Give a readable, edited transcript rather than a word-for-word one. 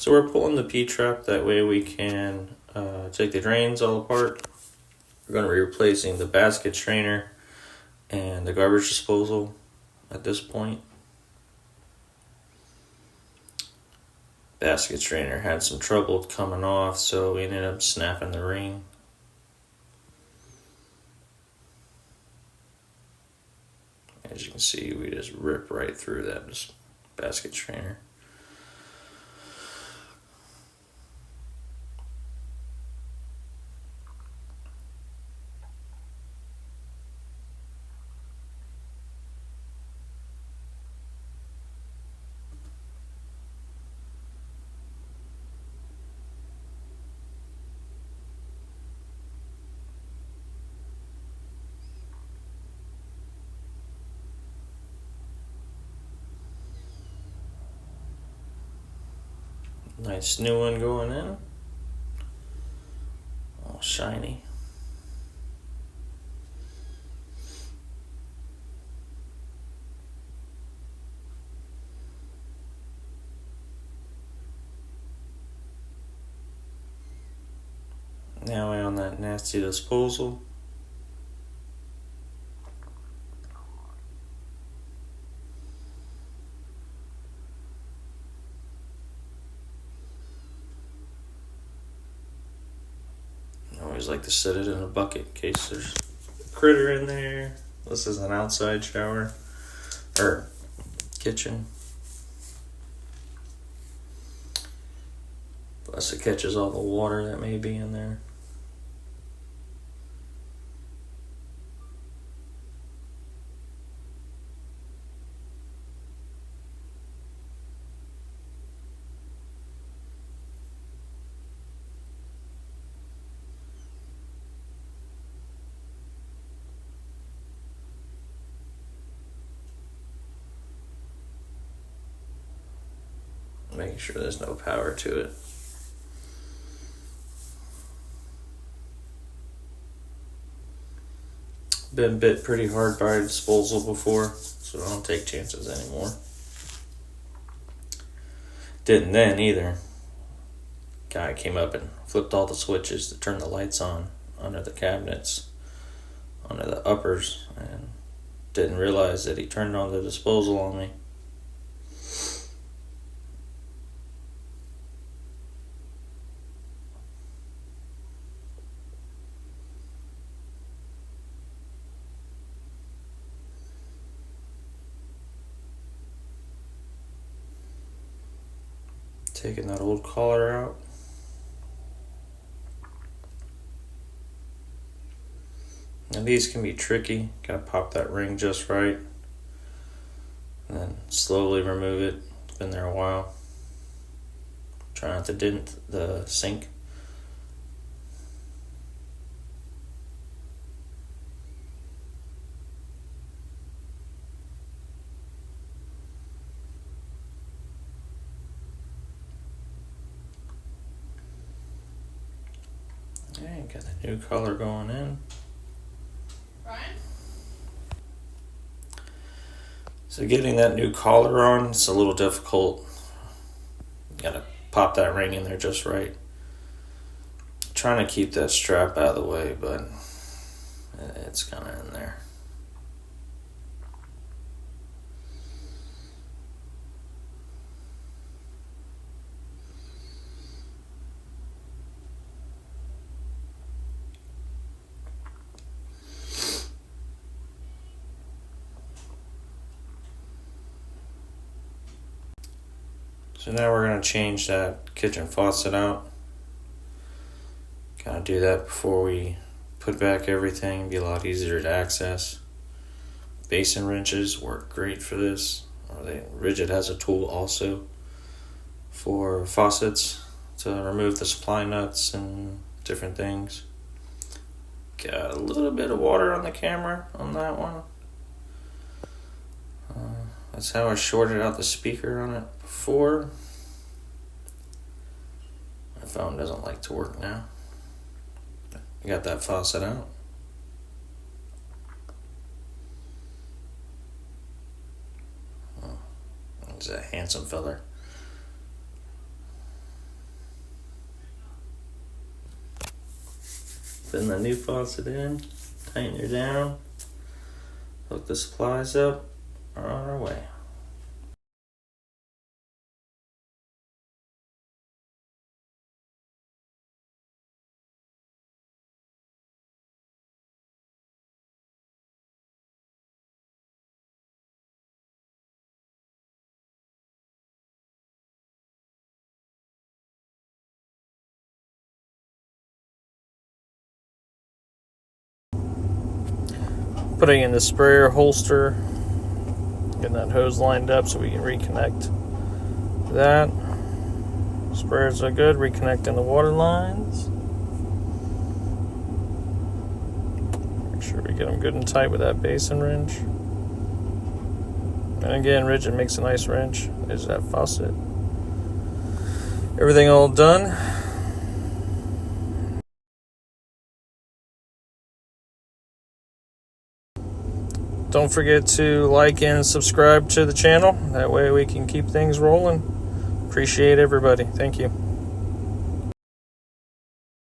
So we're pulling the P-trap, that way we can take the drains all apart. We're going to be replacing the basket strainer and the garbage disposal at this point. Basket strainer had some trouble coming off, so we ended up snapping the ring. As you can see, we just rip right through that basket strainer. Nice new one going in. All shiny. Now we're on that nasty disposal. I always like to set it in a bucket in case there's a critter in there. This is an outside shower or kitchen. Plus it catches all the water that may be in there. Making sure there's no power to it. Been bit pretty hard by a disposal before, so I don't take chances anymore. Didn't then either. Guy came up and flipped all the switches to turn the lights on under the cabinets, under the uppers, and didn't realize that he turned on the disposal on me. Taking that old collar out. Now these can be tricky. Gotta pop that ring just right. And then slowly remove it. It's been there a while. Try not to dent the sink. Okay, got the new color going in. Brian? So getting that new collar on, it's a little difficult. You gotta pop that ring in there just right. Trying to keep that strap out of the way, but it's kind of in there. So now we're going to change that kitchen faucet out. Kind of do that before we put back everything. It'd be a lot easier to access. Basin wrenches work great for this. Rigid has a tool also for faucets to remove the supply nuts and different things. Got a little bit of water on the camera on that one. That's how I shorted out the speaker on it before. My phone doesn't like to work now. I got that faucet out. Oh, he's a handsome feller. Putting the new faucet in, tighten her down, hook the supplies up, we're on our way. Putting in the sprayer holster, getting that hose lined up so we can reconnect that. Sprayers are good, reconnecting the water lines. Make sure we get them good and tight with that basin wrench. And again, Rigid makes a nice wrench. There's that faucet. Everything all done. Don't forget to like and subscribe to the channel. That way we can keep things rolling. Appreciate everybody. Thank you.